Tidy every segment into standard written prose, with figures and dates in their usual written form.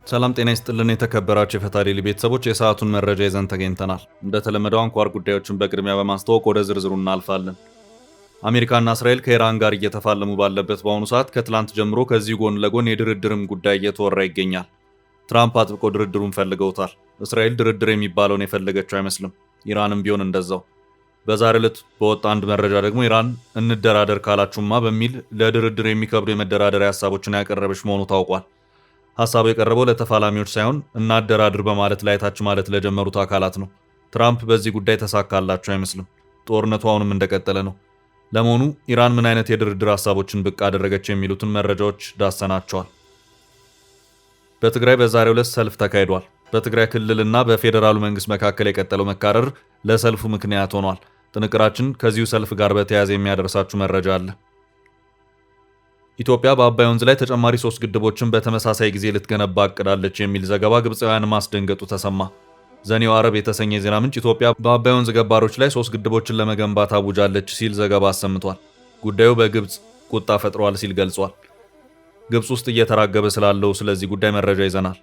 ሰላም ጤና ይስጥልን የተከበራችሁ የፈታ ዴይሊ ቤተሰቦች የሰዓቱን መረጃ ይዘን ተገኝተናል። እንደተለመደው አንኳር ጉዳዮችን በቅድሚያ በማስተዋወቅ ወደ ዝርዝሩ እናልፋለን። አሜሪካና እስራኤል ከኢራን ጋር እየተፋለሙ ባለበት በአሁኑ ሰዓት ከትላንት ጀምሮ ከዚህ ጎን ለጎን የድርድርም ጉዳይ እየተወራ ይገኛል። ትራምፕ አጥብቀው ድርድሩን ፈልገውታል። እስራኤል ድርድር የሚባለውን የፈለገችው አይመስልም። ኢራንም ቢሆን እንደዛው። በዛሬው ዕለት በወጣ አንድ መረጃ ደግሞ ኢራን እንደራደር ካላችሁማ በሚል ለድርድር የሚከብዱ የመደራደሪያ ሀሳቦችን ያቀረበች መሆኑ ታውቋል። ሐሳቡ የቀረበው ለተፋላሚዎች ሳይሆን እናደራድር በማለት ላይታች ማለት ለጀመሩት አካላት ነው። ትራምፕ በዚህ ጉዳይ ተሳካላቸው አይመስልም። ጦርነቱ አሁንም እንደቀጠለ ነው። ለመሆኑ ኢራን ምን አይነት የድርድር ሐሳቦችን ብቅ አደረገች የሚሉትን መረጃዎች ዳሰናቸዋል። በትግራይ በዛሬው ዕለት ሰልፍ ተካሂዷል። በትግራይ ክልልና በፌዴራሉ መንግስት መካከል የቀጠለው መካረር ለሰልፉ ምክንያት ሆኗል። ጥንቅራችን ከዚሁ ሰልፍ ጋር በተያያዘ የሚያደርሳችሁ መረጃ አለ። ኢትዮጵያ በአባይ ወንዝ ላይ ተጨማሪ 3 ግድቦችን በተመሳሳይ ጊዜ ልትገነባ አቅዳለች የሚል ዘገባ ግብፃውያን ማስደንገጡ ተሰማ። ዘኔው አረብ የተሰኘ የዜና ምንጭ ኢትዮጵያ በአባይ ወንዝ ገባሮች ላይ 3 ግድቦችን ለመገንባት አውጃለች ሲል ዘገባ አሰምቷል። ጉዳዩ በግብፅ ቁጣ ፈጥሯል ሲል ገልጿል። ግብፅ ውስጥ እየተራገበ ስላለው ስለዚህ ጉዳይ መረጃ ይዘናል።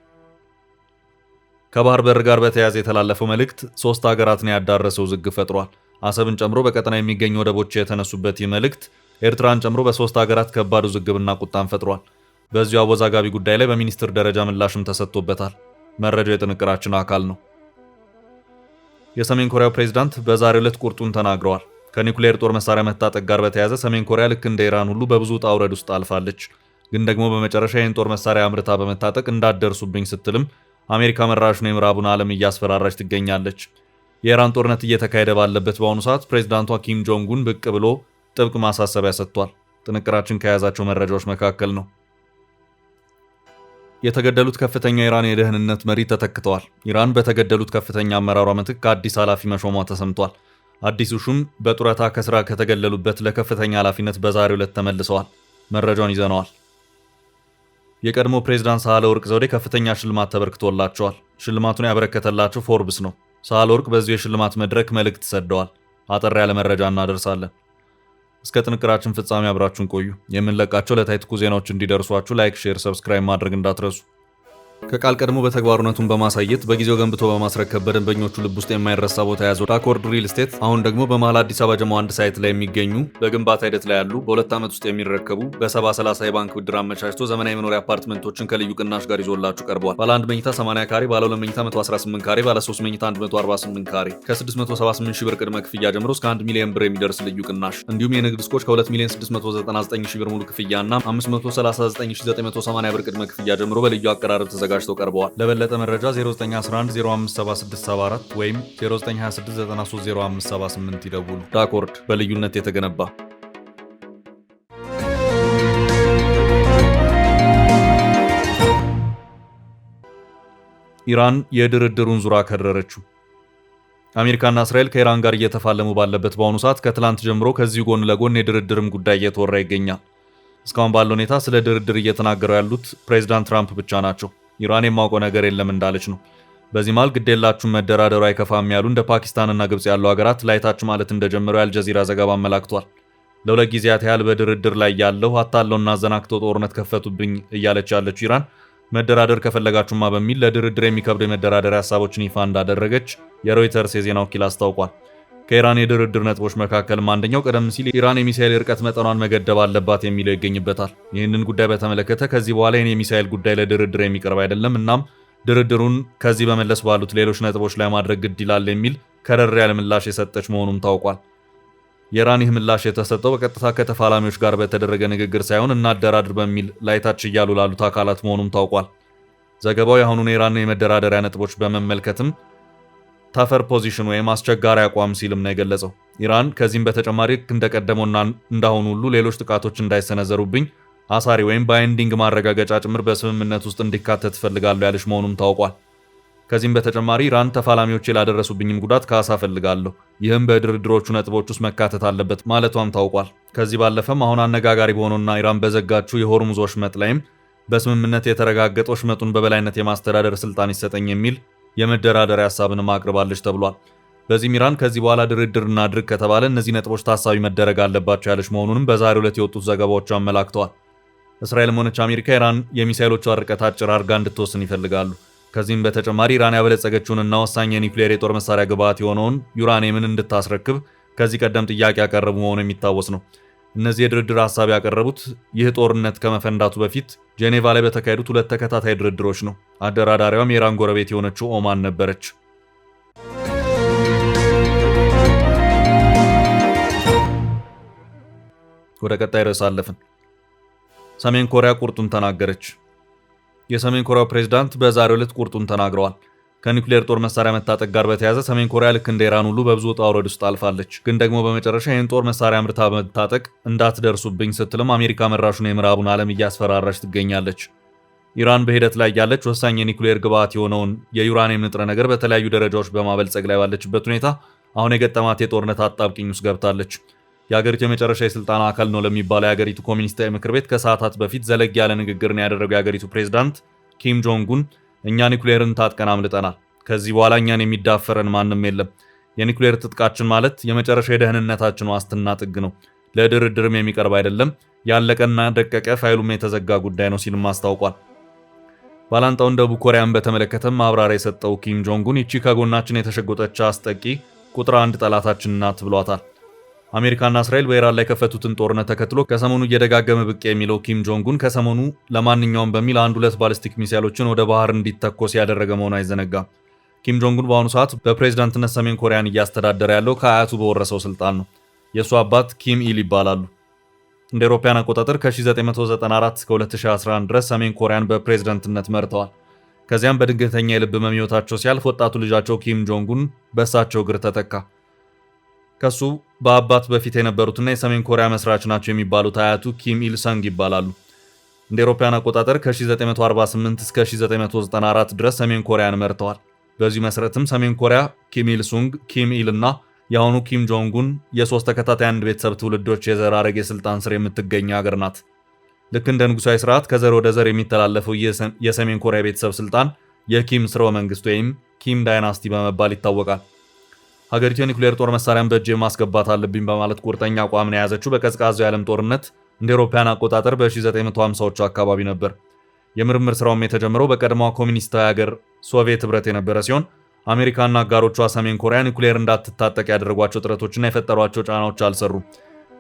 ከባህር በር ጋር በተያያዘ የተላለፈው መልእክት 3 ሀገራትን ያዳረሰው ውዝግብ ፈጥሯል። አሰብን ጨምሮ በቀጠና የሚገኙ ወደቦች የተነሱበት ይህ መልእክት ኤርትራን ጨምሮ በ3 ሀገራት ከባድ ውዝግብና ቁጣን ፈጥሯል። በዚሁ አወዛጋቢ ጉዳይ ላይ በሚኒስትር ደረጃ ምላሽም ተሰጥቶበታል። መረጃው የጥንቅራችን አካል ነው። የሰሜን ኮሪያው ፕሬዝዳንት በዛሬው ዕለት ቁርጡን ተናግረዋል። ከኒውክሌር ጦር መሳሪያ መታጠቅ ጋር በተያያዘ ሰሜን ኮሪያ ልክ እንደ ኢራን ሁሉ በብዙ ውጣ ውረድ ውስጥ አልፋለች። ግን ደግሞ በመጨረሻ ይህን ጦር መሳሪያ አምርታ በመታጠቅ እንዳትደርሱብኝ ስትልም አሜሪካ መራሹን የምዕራቡን ዓለም እያስፈራራች ትገኛለች። የኢራን ጦርነት እየተካሄደ ባለበት በአሁኑ ሰዓት ፕሬዝዳንቷ ኪም ጆንግ ኡን ብቅ ብሎ ጥብቅ ማሳሰቢያ ሰጥቷል። ጥንቅራችን ከያዛቸው መረጃዎች መካከል ነው። የተገደሉት ከፍተኛ የኢራን የደህንነት መሪ ተተክተዋል። ኢራን በተገደሉት ከፍተኛ አመራሯ ምትክ አዲስ ኃላፊ መሾሟ ተሰምቷል። አዲሱ ሹም በጡረታ ከስራ ከተገለሉበት ለከፍተኛ ኃላፊነት በዛሬው ዕለት ተመልሰዋል። መረጃውን ይዘነዋል። የቀድሞ ፕሬዝዳንት ሳህለወርቅ ዘውዴ ከፍተኛ ሽልማት ተበርክቶላቸዋል። ሽልማቱን ያበረከተላቸው ፎርብስ ነው። ሳህለወርቅ በዚሁ የሽልማት መድረክ መልእክት ሰደዋል። አጠር ያለ መረጃ እናደርሳለን። እስከ ጥንቅራችን ፍጻሜ አብራችሁን ቆዩ። የምንለቃቸው ዕለታዊ ትኩስ ዜናዎች እንዲደርሷችሁ ላይክ፣ ሼር፣ ሰብስክራይብ ማድረግ እንዳትረሱ። ከቃል ቀድሞ በተግባሩነቱን በማሳየት በጊዜው ገንብቶ በማስረከብ በደንበኞቹ ልብ ውስጥ የማይረሳ ቦታ ያዘው ዳኮርድ ሪል ስቴት አሁን ደግሞ በመሃል አዲስ አበባ ጀሞ አንድ ሳይት ላይ የሚገኙ በግንባታ ሂደት ላይ ያሉ በ2 ዓመት ውስጥ የሚረከቡ በ70/30 የባንክ ብድር አመቻችቶ ዘመናዊ መኖሪያ አፓርትመንቶችን ከልዩ ቅናሽ ጋር ይዞላችሁ ቀርቧል። ባለ 1 መኝታ 80 ካሬ፣ ባለ 2 መኝታ 118 ካሬ፣ ባለ 3 መኝታ 148 ካሬ ከ678 ሺህ ብር ቅድመ ክፍያ ጀምሮ እስከ 1 ሚሊዮን ብር የሚደርስ ልዩ ቅናሽ እንዲሁም የንግድ ሱቆች ከ2,699 ሺህ ብር ሙሉ ክፍያና 539,980 ብር ቅድመ ክፍያ ጀምሮ በልዩ አቀራረብ ተዘጋጅተው ቀርበዋል። ለበለጠ መረጃ 0911057674 ወይም 0926930578 ይደውሉ። ዳኮርድ በልዩነት የተገነባ። ኢራን የድርድሩን ዙራ ከረረችው። አሜሪካና እስራኤል ከኢራን ጋር እየተፋለሙ ባለበት በአሁኑ ሰዓት ከትላንት ጀምሮ ከዚሁ ጎን ለጎን የድርድርም ጉዳይ እየተወራ ይገኛል። እስካሁን ባለው ሁኔታ ስለ ድርድር እየተናገሩ ያሉት ፕሬዝዳንት ትራምፕ ብቻ ናቸው። ኢራን የማውቀው ነገር የለም እንዳለች ነው። በዚህ መሃል ግዴላችሁም መደራደሩ አይከፋም ያሉ እንደ ፓኪስታንና ግብጽ ያሉ ሀገራት ላይታችሁ ማለት እንደጀመረው የአልጀዚራ ዘገባ አመላክቷል። ለ2 ጊዜያት ያህል በድርድር ላይ ያለው አታለውና አዘናክተው ጦርነት ከፈቱብኝ እያለች ያለችው ኢራን መደራደር ከፈለጋችሁማ በሚል ለድርድር የሚከብዱ የመደራደሪያ ሀሳቦችን ይፋ እንዳደረገች የሮይተርስ የዜና ወኪል አስታውቋል። ከኢራን የድርድር ነጥቦች መካከልም አንደኛው ቀደም ሲል ኢራን የሚሳኤል ርቀት መጠኗን መገደብ አለባት የሚለው ይገኝበታል። ይህንን ጉዳይ በተመለከተ ከዚህ በኋላ ይህን የሚሳኤል ጉዳይ ለድርድር የሚቀርብ አይደለም፣ እናም ድርድሩን ከዚህ በመለስ ባሉት ሌሎች ነጥቦች ላይ ማድረግ ግድ ይላል የሚል ከረር ያለ ምላሽ የሰጠች መሆኑም ታውቋል። የኢራን ይህ ምላሽ የተሰጠው በቀጥታ ከተፋላሚዎች ጋር በተደረገ ንግግር ሳይሆን እናደራድር በሚል ላይታች እያሉ ላሉት አካላት መሆኑም ታውቋል። ዘገባው የአሁኑን የኢራን የመደራደሪያ ነጥቦች በመመልከትም ታፈር ፖዚሽን ወይም አስቸጋሪ አቋም ሲልም ነው የገለጸው። ኢራን ከዚህም በተጨማሪ እንደቀደመውና እንዳሁኑ ሁሉ ሌሎች ጥቃቶች እንዳይሰነዘሩብኝ አሳሪ ወይም ባይንዲንግ ማረጋገጫ ጭምር በስምምነት ውስጥ እንዲካተት ፈልጋለሁ ያለች መሆኑም ታውቋል። ከዚህም በተጨማሪ ኢራን ተፋላሚዎች ላደረሱብኝም ጉዳት ካሳ ፈልጋለሁ፣ ይህም በድርድሮቹ ነጥቦች ውስጥ መካተት አለበት ማለቷም ታውቋል። ከዚህ ባለፈም አሁን አነጋጋሪ በሆነውና ኢራን በዘጋችው የሆርሙዝ ወሽመጥ ላይም በስምምነት የተረጋገጠ ወሽመጡን በበላይነት የማስተዳደር ስልጣን ይሰጠኝ የሚል የመደራደሪያ ሐሳብንም አቅርባለች ተብሏል። በዚህም ኢራን ከዚህ በኋላ ድርድርና ድርቅ ከተባለ እነዚህ ነጥቦች ታሳቢ መደረግ አለባቸው ያለች መሆኑንም በዛሬው ዕለት የወጡት ዘገባዎች አመላክተዋል። እስራኤልም ሆነች አሜሪካ ኢራን የሚሳኤሎቿን ርቀት አጭር አድርጋ እንድትወስን ይፈልጋሉ። ከዚህም በተጨማሪ ኢራን ያበለጸገችውንና ወሳኝ የኒውክሌር የጦር መሳሪያ ግብዓት የሆነውን ዩራኒየምን እንድታስረክብ ከዚህ ቀደም ጥያቄ ያቀረቡ መሆኑ የሚታወስ ነው። እነዚህ የድርድር ሐሳብ ያቀረቡት ይህ ጦርነት ከመፈንዳቱ በፊት ጄኔቫ ላይ በተካሄዱት 2 ተከታታይ ድርድሮች ነው። አደራዳሪዋም የኢራን ጎረቤት የሆነችው ኦማን ነበረች። ወደ ቀጣይ ርዕስ አለፍን። ሰሜን ኮሪያ ቁርጡን ተናገረች። የሰሜን ኮሪያው ፕሬዝዳንት በዛሬው ዕለት ቁርጡን ተናግረዋል። ከኒውክሌር ጦር መሳሪያ መታጠቅ ጋር በተያያዘ ሰሜን ኮሪያ ልክ እንደ ኢራን ሁሉ በብዙ ውጣ ውረድ ውስጥ አልፋለች። ግን ደግሞ በመጨረሻ ይህን ጦር መሳሪያ አምርታ በመታጠቅ እንዳትደርሱብኝ ስትልም አሜሪካ መራሹን የምዕራቡን ዓለም እያስፈራራች ትገኛለች። ኢራን በሂደት ላይ ያለች ወሳኝ የኒውክሌር ግብዓት የሆነውን የዩራኒየም ንጥረ ነገር በተለያዩ ደረጃዎች በማበልጸግ ላይ ባለችበት ሁኔታ አሁን የገጠማት የጦርነት አጣብቂኝ ውስጥ ገብታለች። የሀገሪቱ የመጨረሻ የስልጣን አካል ነው ለሚባለው የሀገሪቱ ኮሚኒስታዊ ምክር ቤት ከሰዓታት በፊት ዘለግ ያለ ንግግርን ያደረገው የሀገሪቱ ፕሬዝዳንት ኪም ጆንግ ኡን እኛ ኒውክሌርን ታጥቀን አምልጠናል። ከዚህ በኋላ እኛን የሚዳፈረን ማንም የለም። የኒውክሌር ትጥቃችን ማለት የመጨረሻ የደህንነታችን ዋስትና ጥግ ነው። ለድርድርም የሚቀርብ አይደለም። ያለቀና ደቀቀ ፋይሉም የተዘጋ ጉዳይ ነው ሲልም አስታውቋል። ባላንጣውን ደቡብ ኮሪያን በተመለከተም ማብራሪያ የሰጠው ኪም ጆንግ ኡን ይቺ ከጎናችን የተሸጎጠች አስጠቂ ቁጥር 1 ጠላታችን ናት ብሏታል። አሜሪካና እስራኤል በኢራን ላይ ከፈቱትን ጦርነት ተከትሎ ከሰሞኑ እየደጋገመ ብቅ የሚለው ኪም ጆንግ ኡን ከሰሞኑ ለማንኛውም በሚል 1-2 ባሊስቲክ ሚሳይሎችን ወደ ባህር እንዲተኮስ ያደረገ መሆኑ አይዘነጋም። ኪም ጆንግ ኡን በአሁኑ ሰዓት በፕሬዝዳንትነት ሰሜን ኮሪያን እያስተዳደረ ያለው ከአያቱ በወረሰው ስልጣን ነው። የእሱ አባት ኪም ኢል ይባላሉ። እንደ አውሮፓውያን አቆጣጠር ከ1994 እስከ 2011 ድረስ ሰሜን ኮሪያን በፕሬዝዳንትነት መርተዋል። ከዚያም በድንገተኛ የልብ ህመም ሕይወታቸው ሲያልፍ ወጣቱ ልጃቸው ኪም ጆንግ ኡን በእሳቸው እግር ተተካ። ከሱ በአባት በፊት የነበሩትና የሰሜን ኮሪያ መስራች ናቸው የሚባሉት አያቱ ኪም ኢል ሰንግ ይባላሉ። እንደ አውሮፓውያን አቆጣጠር ከ1948 እስከ 1994 ድረስ ሰሜን ኮሪያን መርተዋል። በዚሁ መሰረትም ሰሜን ኮሪያ ኪም ኢል ሱንግ፣ ኪም ኢል እና የአሁኑ ኪም ጆንግ ኡን የ3 ተከታታይ አንድ ቤተሰብ ትውልዶች የዘር ሐረግ የስልጣን ስር የምትገኝ ሀገር ናት። ልክ እንደ ንጉሳዊ ስርዓት ከዘር ወደ ዘር የሚተላለፈው የሰሜን ኮሪያ ቤተሰብ ስልጣን የኪም ስርወ መንግስት ወይም ኪም ዳይናስቲ በመባል ይታወቃል። ሀገሪቱ የኒውክሌር ጦር መሳሪያን በእጅ ማስገባት አለብኝ በማለት ቁርጠኛ አቋምን የያዘችው በቀዝቃዛው የዓለም ጦርነት እንደ አውሮፓውያን አቆጣጠር በ1950ዎቹ አካባቢ ነበር። የምርምር ስራውም የተጀመረው በቀድሞዋ ኮሚኒስታዊ ሀገር ሶቪየት ህብረት የነበረ ሲሆን አሜሪካና አጋሮቿ ሰሜን ኮሪያ ኒውክሌር እንዳትታጠቅ ያደረጓቸው ጥረቶችና የፈጠሯቸው ጫናዎች አልሰሩም።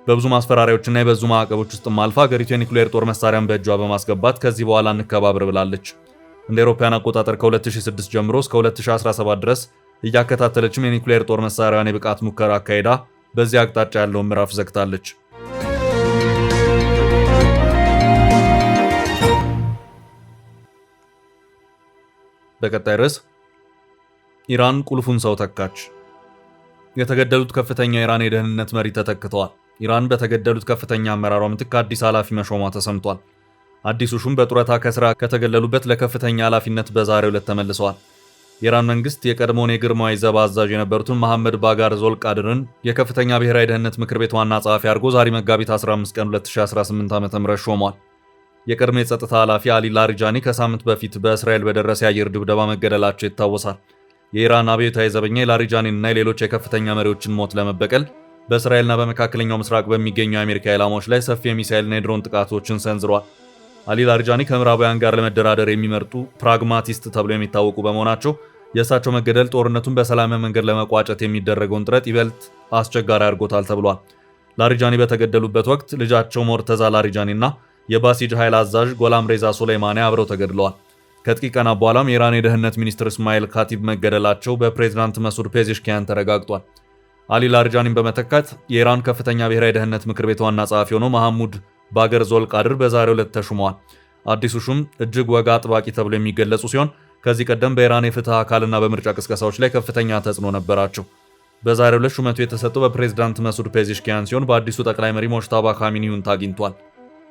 በብዙ ማስፈራሪያዎችና የበዙ ማዕቀቦች ውስጥም አልፋ ሀገሪቱ የኒውክሌር ጦር መሳሪያን በእጇ በማስገባት ከዚህ በኋላ እንከባበር ብላለች። እንደ አውሮፓውያን አቆጣጠር ከ2006 ጀምሮ እስከ 2017 ድረስ እያከታተለችም የኒውክሌር ጦር መሳሪያዋን የብቃት ሙከራ አካሄዳ በዚህ አቅጣጫ ያለውን ምዕራፍ ዘግታለች። በቀጣይ ርዕስ ኢራን ቁልፉን ሰው ተካች። የተገደሉት ከፍተኛ የኢራን የደህንነት መሪ ተተክተዋል። ኢራን በተገደሉት ከፍተኛ አመራሯ ምትክ አዲስ ኃላፊ መሾሟ ተሰምቷል። አዲሱ ሹም በጡረታ ከስራ ከተገለሉበት ለከፍተኛ ኃላፊነት በዛሬው ዕለት ተመልሰዋል። የኢራን መንግስት የቀድሞውን የግርማዊ ዘብ አዛዥ የነበሩትን መሐመድ ባጋር ዞልቃድርን የከፍተኛ ብሔራዊ ደህንነት ምክር ቤት ዋና ጸሐፊ አድርጎ ዛሬ መጋቢት 15 ቀን 2018 ዓ.ም ሾሟል። የቀድሞ የጸጥታ ኃላፊ አሊ ላሪጃኒ ከሳምንት በፊት በእስራኤል በደረሰ የአየር ድብደባ መገደላቸው ይታወሳል። የኢራን አብዮታዊ ዘበኛ የላሪጃኒንና የሌሎች የከፍተኛ መሪዎችን ሞት ለመበቀል በእስራኤልና በመካከለኛው ምስራቅ በሚገኙ የአሜሪካ ኢላማዎች ላይ ሰፊ የሚሳኤልና የድሮን ጥቃቶችን ሰንዝሯል። አሊ ላሪጃኒ ከምዕራባውያን ጋር ለመደራደር የሚመርጡ ፕራግማቲስት ተብለው የሚታወቁ በመሆናቸው የእሳቸው መገደል ጦርነቱን በሰላማዊ መንገድ ለመቋጨት የሚደረገውን ጥረት ይበልጥ አስቸጋሪ አድርጎታል ተብሏል። ላሪጃኒ በተገደሉበት ወቅት ልጃቸው ሞርተዛ ላሪጃኒና የባሲጅ ኃይል አዛዥ ጎላም ሬዛ ሱሌይማኒ አብረው ተገድለዋል። ከጥቂት ቀናት በኋላም የኢራን የደህንነት ሚኒስትር እስማኤል ካቲብ መገደላቸው በፕሬዝዳንት መሱድ ፔዜሽኪያን ተረጋግጧል። አሊ ላሪጃኒን በመተካት የኢራን ከፍተኛ ብሔራዊ ደህንነት ምክር ቤት ዋና ጸሐፊ ሆነው መሐሙድ ባገር ዞልቃድር በዛሬው ዕለት ተሹመዋል። አዲሱ ሹም እጅግ ወግ አጥባቂ ተብሎ የሚገለጹ ሲሆን ከዚህ ቀደም በኢራን የፍትህ አካልና በምርጫ ቅስቀሳዎች ላይ ከፍተኛ ተጽዕኖ ነበራቸው። በዛሬው ዕለት ሹመቱ የተሰጠው በፕሬዝዳንት መሱድ ፔዜሽኪያን ሲሆን በአዲሱ ጠቅላይ መሪ ሞጅታባ ካሚኒ ይሁንታ አግኝቷል።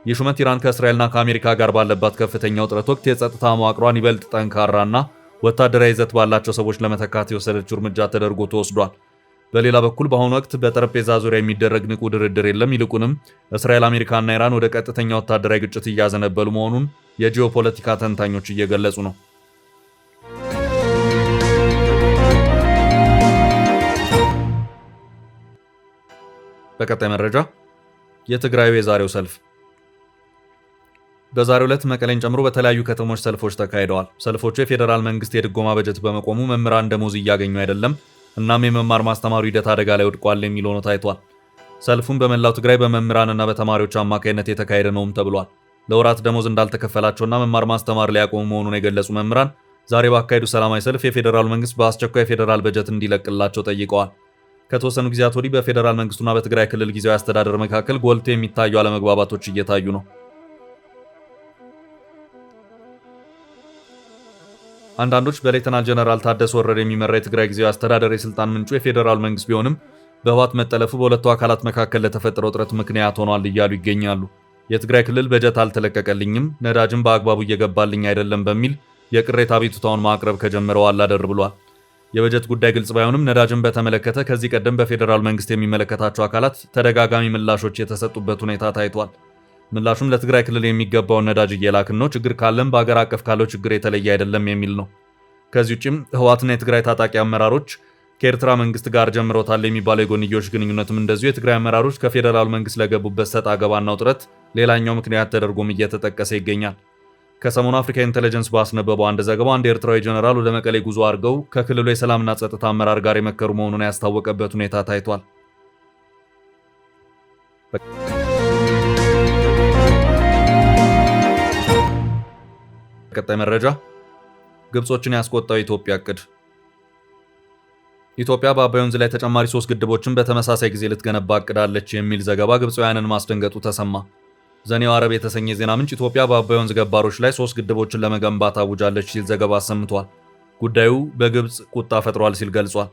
ይህ ሹመት ኢራን ከእስራኤልና ከአሜሪካ ጋር ባለባት ከፍተኛ ውጥረት ወቅት የጸጥታ መዋቅሯን ይበልጥ ጠንካራና ወታደራዊ ይዘት ባላቸው ሰዎች ለመተካት የወሰደችው እርምጃ ተደርጎ ተወስዷል። በሌላ በኩል በአሁኑ ወቅት በጠረጴዛ ዙሪያ የሚደረግ ንቁ ድርድር የለም። ይልቁንም እስራኤል፣ አሜሪካና ኢራን ወደ ቀጥተኛ ወታደራዊ ግጭት እያዘነበሉ መሆኑን የጂኦፖለቲካ ተንታኞች እየገለጹ ነው። በቀጣይ መረጃ የትግራዩ የዛሬው ሰልፍ። በዛሬው ዕለት መቀሌን ጨምሮ በተለያዩ ከተሞች ሰልፎች ተካሂደዋል። ሰልፎቹ የፌዴራል መንግስት የድጎማ በጀት በመቆሙ መምህራን ደሞዝ እያገኙ አይደለም፣ እናም የመማር ማስተማሩ ሂደት አደጋ ላይ ወድቋል የሚል ሆኖ ታይቷል። ሰልፉም በመላው ትግራይ በመምህራንና በተማሪዎች አማካይነት የተካሄደ ነውም ተብሏል። ለወራት ደሞዝ እንዳልተከፈላቸውና መማር ማስተማር ሊያቆሙ መሆኑን የገለጹ መምህራን ዛሬ ባካሄዱ ሰላማዊ ሰልፍ የፌዴራሉ መንግስት በአስቸኳይ የፌዴራል በጀት እንዲለቅላቸው ጠይቀዋል። ከተወሰኑ ጊዜያት ወዲህ በፌዴራል መንግስቱና በትግራይ ክልል ጊዜያዊ አስተዳደር መካከል ጎልቶ የሚታዩ አለመግባባቶች እየታዩ ነው። አንዳንዶች በሌተናል ጀነራል ታደሰ ወረደ የሚመራ የትግራይ ጊዜያዊ አስተዳደር የስልጣን ምንጩ የፌዴራል መንግስት ቢሆንም በህወሓት መጠለፉ በሁለቱ አካላት መካከል ለተፈጠረው ውጥረት ምክንያት ሆኗል እያሉ ይገኛሉ። የትግራይ ክልል በጀት አልተለቀቀልኝም፣ ነዳጅም በአግባቡ እየገባልኝ አይደለም በሚል የቅሬታ አቤቱታውን ማቅረብ ከጀመረው አላደር ብሏል። የበጀት ጉዳይ ግልጽ ባይሆንም ነዳጅን በተመለከተ ከዚህ ቀደም በፌዴራል መንግስት የሚመለከታቸው አካላት ተደጋጋሚ ምላሾች የተሰጡበት ሁኔታ ታይቷል። ምላሹም ለትግራይ ክልል የሚገባውን ነዳጅ እየላክን ነው፣ ችግር ካለም በአገር አቀፍ ካለው ችግር የተለየ አይደለም የሚል ነው። ከዚህ ውጭም ህወሓትና የትግራይ ታጣቂ አመራሮች ከኤርትራ መንግስት ጋር ጀምሮታል የሚባለው የጎንዮሽ ግንኙነትም እንደዚሁ የትግራይ አመራሮች ከፌዴራል መንግስት ለገቡበት ሰጥ አገባና ውጥረት ሌላኛው ምክንያት ተደርጎም እየተጠቀሰ ይገኛል። ከሰሞኑ አፍሪካ ኢንተለጀንስ ባስነበበው አንድ ዘገባ አንድ ኤርትራዊ ጀነራል ወደ መቀሌ ጉዞ አድርገው ከክልሉ የሰላምና ጸጥታ አመራር ጋር የመከሩ መሆኑን ያስታወቀበት ሁኔታ ታይቷል። ቀጣይ መረጃ ግብጾችን ያስቆጣው የኢትዮጵያ እቅድ። ኢትዮጵያ በአባይ ወንዝ ላይ ተጨማሪ 3 ግድቦችን በተመሳሳይ ጊዜ ልትገነባ አቅዳለች የሚል ዘገባ ግብፃውያንን ማስደንገጡ ተሰማ። ዘኔው አረብ የተሰኘ ዜና ምንጭ ኢትዮጵያ በአባይ ወንዝ ገባሮች ላይ 3 ግድቦችን ለመገንባት አውጃለች ሲል ዘገባ አሰምቷል። ጉዳዩ በግብፅ ቁጣ ፈጥሯል ሲል ገልጿል።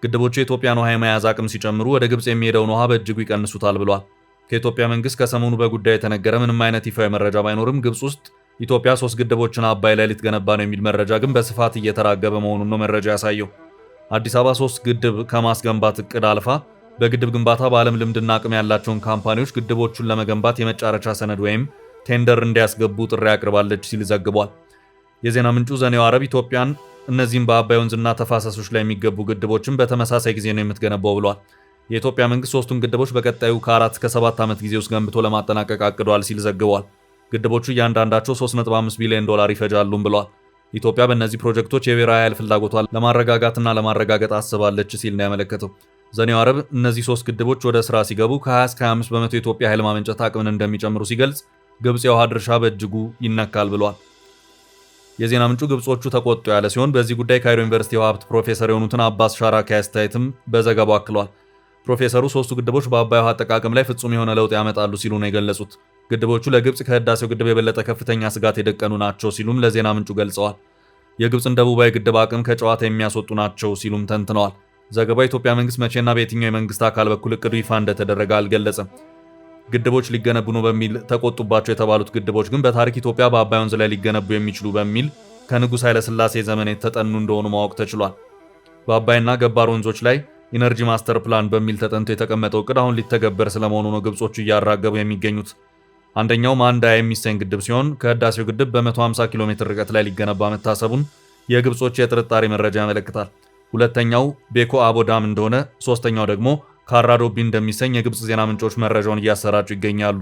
ግድቦቹ የኢትዮጵያን ውሃ የመያዝ አቅም ሲጨምሩ ወደ ግብፅ የሚሄደውን ውሃ በእጅጉ ይቀንሱታል ብሏል። ከኢትዮጵያ መንግስት ከሰሞኑ በጉዳዩ የተነገረ ምንም አይነት ይፋዊ መረጃ ባይኖርም ግብፅ ውስጥ ኢትዮጵያ 3 ግድቦችን አባይ ላይ ልትገነባ ነው የሚል መረጃ ግን በስፋት እየተራገበ መሆኑን ነው መረጃ ያሳየው። አዲስ አበባ 3 ግድብ ከማስገንባት እቅድ አልፋ በግድብ ግንባታ በዓለም ልምድና አቅም ያላቸውን ካምፓኒዎች ግድቦቹን ለመገንባት የመጨረሻ ሰነድ ወይም ቴንደር እንዲያስገቡ ጥሪ አቅርባለች ሲል ዘግቧል። የዜና ምንጩ ዘኔው አረብ ኢትዮጵያን እነዚህም በአባይ ወንዝና ተፋሰሶች ላይ የሚገቡ ግድቦችን በተመሳሳይ ጊዜ ነው የምትገነባው ብሏል። የኢትዮጵያ መንግስት 3ቱን ግድቦች በቀጣዩ ከ4 እስከ 7 ዓመት ጊዜ ውስጥ ገንብቶ ለማጠናቀቅ አቅዷል ሲል ዘግቧል። ግድቦቹ እያንዳንዳቸው $3.5 ቢሊዮን ይፈጃሉም ብሏል። ኢትዮጵያ በእነዚህ ፕሮጀክቶች የብሔራዊ ኃይል ፍላጎቷን ለማረጋጋትና ለማረጋገጥ አስባለች ሲል ነው ያመለከተው። ዘኔው አረብ እነዚህ 3 ግድቦች ወደ ስራ ሲገቡ ከ20 እስከ 25 በመቶ የኢትዮጵያ ኃይል ማመንጨት አቅምን እንደሚጨምሩ ሲገልጽ ግብፅ የውሃ ድርሻ በእጅጉ ይነካል ብሏል። የዜና ምንጩ ግብጾቹ ተቆጡ ያለ ሲሆን በዚህ ጉዳይ ካይሮ ዩኒቨርሲቲ የውሃ ሀብት ፕሮፌሰር የሆኑትን አባስ ሻራኪ አስተያየትም በዘገባው አክሏል። ፕሮፌሰሩ 3ቱ ግድቦች በአባይ ውሃ አጠቃቀም ላይ ፍጹም የሆነ ለውጥ ያመጣሉ ሲሉ ነው የገለጹት። ግድቦቹ ለግብፅ ከህዳሴው ግድብ የበለጠ ከፍተኛ ስጋት የደቀኑ ናቸው ሲሉም ለዜና ምንጩ ገልጸዋል። የግብፅን ደቡባዊ ግድብ አቅም ከጨዋታ የሚያስወጡ ናቸው ሲሉም ተንትነዋል። ዘገባው የኢትዮጵያ መንግስት መቼና በየትኛው የመንግስት አካል በኩል እቅዱ ይፋ እንደተደረገ አልገለጸም። ግድቦች ሊገነቡ ነው በሚል ተቆጡባቸው የተባሉት ግድቦች ግን በታሪክ ኢትዮጵያ በአባይ ወንዝ ላይ ሊገነቡ የሚችሉ በሚል ከንጉሥ ኃይለሥላሴ ዘመን የተጠኑ እንደሆኑ ማወቅ ተችሏል። በአባይና ገባር ወንዞች ላይ ኢነርጂ ማስተር ፕላን በሚል ተጠንቶ የተቀመጠው እቅድ አሁን ሊተገበር ስለመሆኑ ነው ግብጾቹ እያራገቡ የሚገኙት። አንደኛው ማንዳያ የሚሰኝ ግድብ ሲሆን ከህዳሴው ግድብ በ150 ኪሎ ሜትር ርቀት ላይ ሊገነባ መታሰቡን የግብጾች የጥርጣሬ መረጃ ያመለክታል። ሁለተኛው ቤኮ አቦ ዳም እንደሆነ፣ ሶስተኛው ደግሞ ካራዶቢ እንደሚሰኝ የግብጽ ዜና ምንጮች መረጃውን እያሰራጩ ይገኛሉ።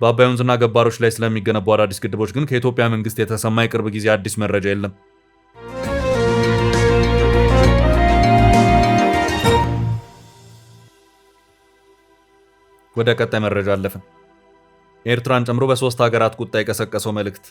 በአባይ ወንዝና ገባሮች ላይ ስለሚገነቡ አዳዲስ ግድቦች ግን ከኢትዮጵያ መንግስት የተሰማ የቅርብ ጊዜ አዲስ መረጃ የለም። ወደ ቀጣይ መረጃ አለፍን። ኤርትራን ጨምሮ በ3 ሀገራት ቁጣ የቀሰቀሰው መልእክት።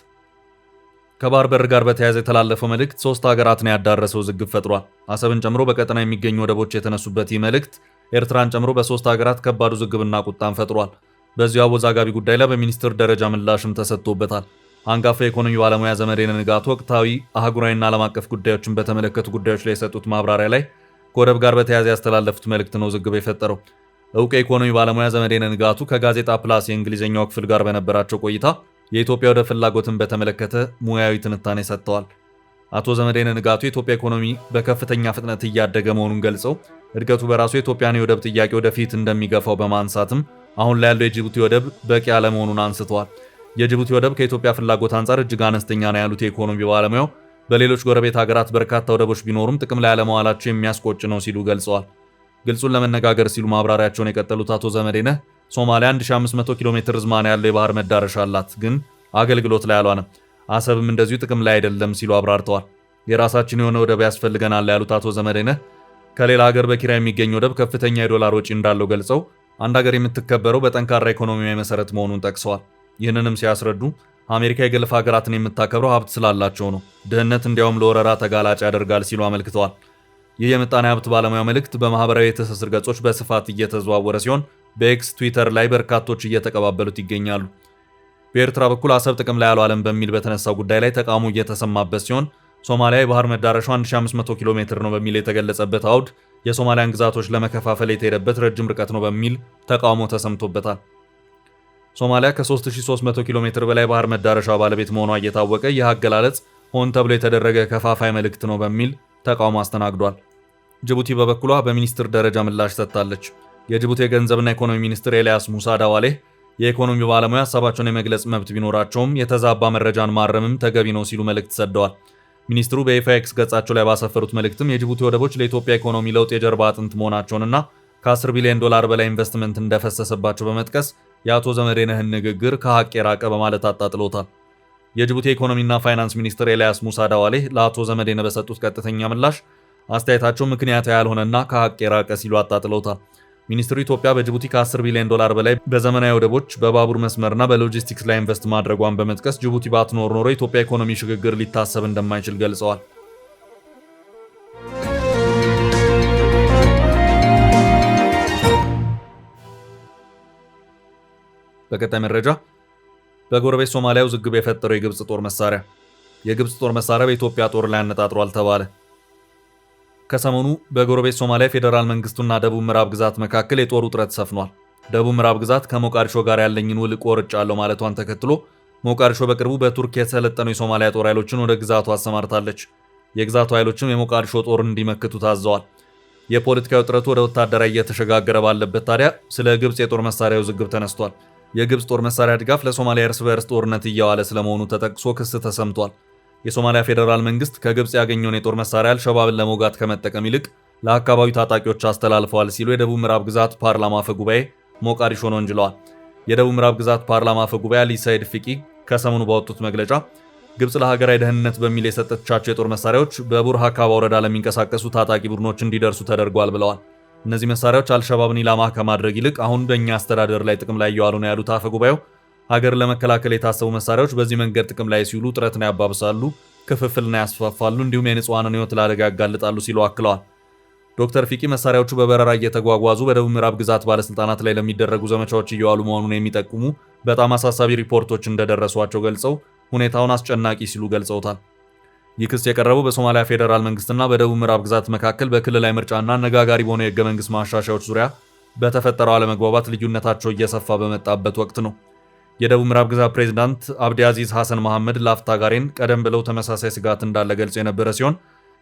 ከባህር በር ጋር በተያያዘ የተላለፈው መልእክት 3 ሀገራትን ያዳረሰው ውዝግብ ፈጥሯል። አሰብን ጨምሮ በቀጠና የሚገኙ ወደቦች የተነሱበት ይህ መልእክት ኤርትራን ጨምሮ በ3 ሀገራት ከባድ ውዝግብና ቁጣን ፈጥሯል። በዚሁ አወዛጋቢ ጉዳይ ላይ በሚኒስትር ደረጃ ምላሽም ተሰጥቶበታል። አንጋፋ የኢኮኖሚ ባለሙያ ዘመዴነ ንጋቱ ወቅታዊ አህጉራዊና ዓለም አቀፍ ጉዳዮችን በተመለከቱ ጉዳዮች ላይ የሰጡት ማብራሪያ ላይ ከወደብ ጋር በተያያዘ ያስተላለፉት መልእክት ነው ውዝግብ የፈጠረው። እውቅ የኢኮኖሚ ባለሙያ ዘመዴነ ንጋቱ ከጋዜጣ ፕላስ የእንግሊዝኛው ክፍል ጋር በነበራቸው ቆይታ የኢትዮጵያ ወደብ ፍላጎትን በተመለከተ ሙያዊ ትንታኔ ሰጥተዋል። አቶ ዘመዴነ ንጋቱ የኢትዮጵያ ኢኮኖሚ በከፍተኛ ፍጥነት እያደገ መሆኑን ገልጸው እድገቱ በራሱ የኢትዮጵያን የወደብ ጥያቄ ወደፊት እንደሚገፋው በማንሳትም አሁን ላይ ያለው የጅቡቲ ወደብ በቂ አለመሆኑን አንስተዋል። የጅቡቲ ወደብ ከኢትዮጵያ ፍላጎት አንጻር እጅግ አነስተኛ ነው ያሉት የኢኮኖሚ ባለሙያው በሌሎች ጎረቤት ሀገራት በርካታ ወደቦች ቢኖሩም ጥቅም ላይ አለመዋላቸው የሚያስቆጭ ነው ሲሉ ገልጸዋል። ግልጹን ለመነጋገር ሲሉ ማብራሪያቸውን የቀጠሉት አቶ ዘመዴነህ ሶማሊያ 1500 ኪሎ ሜትር ርዝማኔ ያለው የባህር መዳረሻ አላት፣ ግን አገልግሎት ላይ አልዋለም። አሰብም እንደዚሁ ጥቅም ላይ አይደለም ሲሉ አብራርተዋል። የራሳችን የሆነ ወደብ ያስፈልገናል ያሉት አቶ ዘመዴነህ ከሌላ ሀገር በኪራይ የሚገኝ ወደብ ከፍተኛ የዶላር ወጪ እንዳለው ገልጸው አንድ ሀገር የምትከበረው በጠንካራ ኢኮኖሚያዊ መሰረት መሆኑን ጠቅሰዋል። ይህንንም ሲያስረዱ አሜሪካ የገልፍ ሀገራትን የምታከብረው ሀብት ስላላቸው ነው፣ ድህነት እንዲያውም ለወረራ ተጋላጭ ያደርጋል ሲሉ አመልክተዋል። ይህ የምጣኔ ሀብት ባለሙያ መልእክት በማህበራዊ የትስስር ገጾች በስፋት እየተዘዋወረ ሲሆን በኤክስ ትዊተር ላይ በርካቶች እየተቀባበሉት ይገኛሉ። በኤርትራ በኩል አሰብ ጥቅም ላይ አልዋለም በሚል በተነሳው ጉዳይ ላይ ተቃውሞ እየተሰማበት ሲሆን ሶማሊያ የባህር መዳረሻው 1500 ኪሎ ሜትር ነው በሚል የተገለጸበት አውድ የሶማሊያን ግዛቶች ለመከፋፈል የተሄደበት ረጅም ርቀት ነው በሚል ተቃውሞ ተሰምቶበታል። ሶማሊያ ከ3300 ኪሎ ሜትር በላይ ባህር መዳረሻ ባለቤት መሆኗ እየታወቀ ይህ አገላለጽ ሆን ተብሎ የተደረገ ከፋፋይ መልእክት ነው በሚል ተቃውሞ አስተናግዷል። ጅቡቲ በበኩሏ በሚኒስትር ደረጃ ምላሽ ሰጥታለች። የጅቡቲ የገንዘብና ኢኮኖሚ ሚኒስትር ኤልያስ ሙሳ ዳዋሌህ የኢኮኖሚ ባለሙያ ሀሳባቸውን የመግለጽ መብት ቢኖራቸውም የተዛባ መረጃን ማረምም ተገቢ ነው ሲሉ መልእክት ሰደዋል። ሚኒስትሩ በይፋ ኤክስ ገጻቸው ላይ ባሰፈሩት መልእክትም የጅቡቲ ወደቦች ለኢትዮጵያ ኢኮኖሚ ለውጥ የጀርባ አጥንት መሆናቸውንና ከ10 ቢሊዮን ዶላር በላይ ኢንቨስትመንት እንደፈሰሰባቸው በመጥቀስ የአቶ ዘመዴነህን ንግግር ከሀቅ የራቀ በማለት አጣጥሎታል። የጅቡቲ ኢኮኖሚና ፋይናንስ ሚኒስትር ኤልያስ ሙሳ ዳዋሌህ ለአቶ ዘመዴነህ በሰጡት ቀጥተኛ ምላሽ አስተያየታቸው ምክንያታዊ ያልሆነና ከሀቅ የራቀ ሲሉ አጣጥለውታል። ሚኒስትሩ ኢትዮጵያ በጅቡቲ ከ10 ቢሊዮን ዶላር በላይ በዘመናዊ ወደቦች፣ በባቡር መስመርና በሎጂስቲክስ ላይ ኢንቨስት ማድረጓን በመጥቀስ ጅቡቲ ባትኖር ኖሮ ኢትዮጵያ ኢኮኖሚ ሽግግር ሊታሰብ እንደማይችል ገልጸዋል። በቀጣይ መረጃ በጎረቤት ሶማሊያ ውዝግብ የፈጠረው የግብጽ ጦር መሳሪያ። የግብጽ ጦር መሳሪያ በኢትዮጵያ ጦር ላይ አነጣጥሯል ተባለ። ከሰሞኑ በጎረቤት ሶማሊያ ፌዴራል መንግስቱና ደቡብ ምዕራብ ግዛት መካከል የጦር ውጥረት ሰፍኗል። ደቡብ ምዕራብ ግዛት ከሞቃዲሾ ጋር ያለኝን ውል ቆርጫለሁ ማለቷን ተከትሎ ሞቃዲሾ በቅርቡ በቱርክ የሰለጠኑ የሶማሊያ ጦር ኃይሎችን ወደ ግዛቱ አሰማርታለች። የግዛቱ ኃይሎችም የሞቃዲሾ ጦር እንዲመክቱ ታዘዋል። የፖለቲካዊ ውጥረቱ ወደ ወታደራዊ እየተሸጋገረ ባለበት ታዲያ ስለ ግብጽ የጦር መሳሪያ ውዝግብ ተነስቷል። የግብጽ ጦር መሳሪያ ድጋፍ ለሶማሊያ እርስ በእርስ ጦርነት እየዋለ ስለመሆኑ ተጠቅሶ ክስ ተሰምቷል። የሶማሊያ ፌዴራል መንግስት ከግብጽ ያገኘውን የጦር መሳሪያ አልሸባብን ለመውጋት ከመጠቀም ይልቅ ለአካባቢው ታጣቂዎች አስተላልፈዋል ሲሉ የደቡብ ምዕራብ ግዛት ፓርላማ አፈ ጉባኤ ሞቃዲሾን ወንጅለዋል። የደቡብ ምዕራብ ግዛት ፓርላማ አፈ ጉባኤ አሊ ሰይድ ፊቂ ከሰሞኑ ባወጡት መግለጫ ግብጽ ለሀገራዊ ደህንነት በሚል የሰጠቻቸው የጦር መሳሪያዎች በቡርሃካባ ወረዳ ለሚንቀሳቀሱ ታጣቂ ቡድኖች እንዲደርሱ ተደርጓል ብለዋል። እነዚህ መሳሪያዎች አልሸባብን ኢላማ ከማድረግ ይልቅ አሁን በእኛ አስተዳደር ላይ ጥቅም ላይ እየዋሉ ነው ያሉት አፈ ጉባኤው ሀገርን ለመከላከል የታሰቡ መሳሪያዎች በዚህ መንገድ ጥቅም ላይ ሲውሉ ጥረትን ያባብሳሉ፣ ክፍፍልን ያስፋፋሉ፣ እንዲሁም የንጹሃንን ሕይወት ለአደጋ ያጋልጣሉ ሲሉ አክለዋል። ዶክተር ፊቂ መሳሪያዎቹ በበረራ እየተጓጓዙ በደቡብ ምዕራብ ግዛት ባለስልጣናት ላይ ለሚደረጉ ዘመቻዎች እየዋሉ መሆኑን የሚጠቁሙ በጣም አሳሳቢ ሪፖርቶች እንደደረሷቸው ገልጸው ሁኔታውን አስጨናቂ ሲሉ ገልጸውታል። ይህ ክስ የቀረበው በሶማሊያ ፌዴራል መንግስትና በደቡብ ምዕራብ ግዛት መካከል በክልላዊ ምርጫና አነጋጋሪ በሆነ የህገ መንግስት ማሻሻያዎች ዙሪያ በተፈጠረው አለመግባባት ልዩነታቸው እየሰፋ በመጣበት ወቅት ነው። የደቡብ ምዕራብ ግዛት ፕሬዝዳንት አብዲ አዚዝ ሐሰን መሐመድ ላፍታ ጋሬን ቀደም ብለው ተመሳሳይ ስጋት እንዳለ ገልጾ የነበረ ሲሆን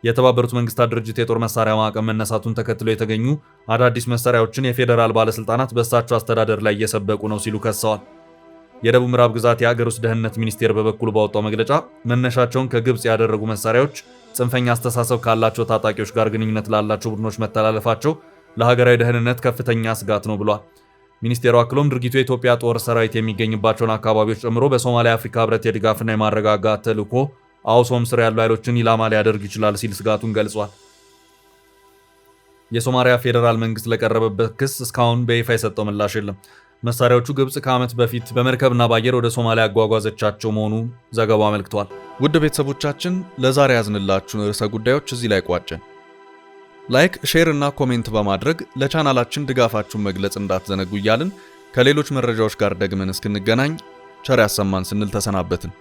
የተባበሩት መንግስታት ድርጅት የጦር መሳሪያ ማዕቀብ መነሳቱን ተከትሎ የተገኙ አዳዲስ መሳሪያዎችን የፌዴራል ባለስልጣናት በእሳቸው አስተዳደር ላይ እየሰበቁ ነው ሲሉ ከሰዋል። የደቡብ ምዕራብ ግዛት የሀገር ውስጥ ደህንነት ሚኒስቴር በበኩሉ ባወጣው መግለጫ መነሻቸውን ከግብጽ ያደረጉ መሳሪያዎች ጽንፈኛ አስተሳሰብ ካላቸው ታጣቂዎች ጋር ግንኙነት ላላቸው ቡድኖች መተላለፋቸው ለሀገራዊ ደህንነት ከፍተኛ ስጋት ነው ብሏል። ሚኒስቴሩ አክሎም ድርጊቱ የኢትዮጵያ ጦር ሰራዊት የሚገኝባቸውን አካባቢዎች ጨምሮ በሶማሊያ አፍሪካ ህብረት የድጋፍና የማረጋጋት ተልዕኮ አውሶም ስር ያሉ ኃይሎችን ኢላማ ሊያደርግ ይችላል ሲል ስጋቱን ገልጿል። የሶማሊያ ፌዴራል መንግስት ለቀረበበት ክስ እስካሁን በይፋ የሰጠው ምላሽ የለም። መሳሪያዎቹ ግብጽ ከዓመት በፊት በመርከብና በአየር ወደ ሶማሊያ ያጓጓዘቻቸው መሆኑ ዘገባው አመልክቷል። ውድ ቤተሰቦቻችን ለዛሬ ያዝንላችሁን ርዕሰ ጉዳዮች እዚህ ላይ ቋጨን። ላይክ፣ ሼር እና ኮሜንት በማድረግ ለቻናላችን ድጋፋችሁን መግለጽ እንዳትዘነጉ እያልን ከሌሎች መረጃዎች ጋር ደግመን እስክንገናኝ ቸር ያሰማን ስንል ተሰናበትን።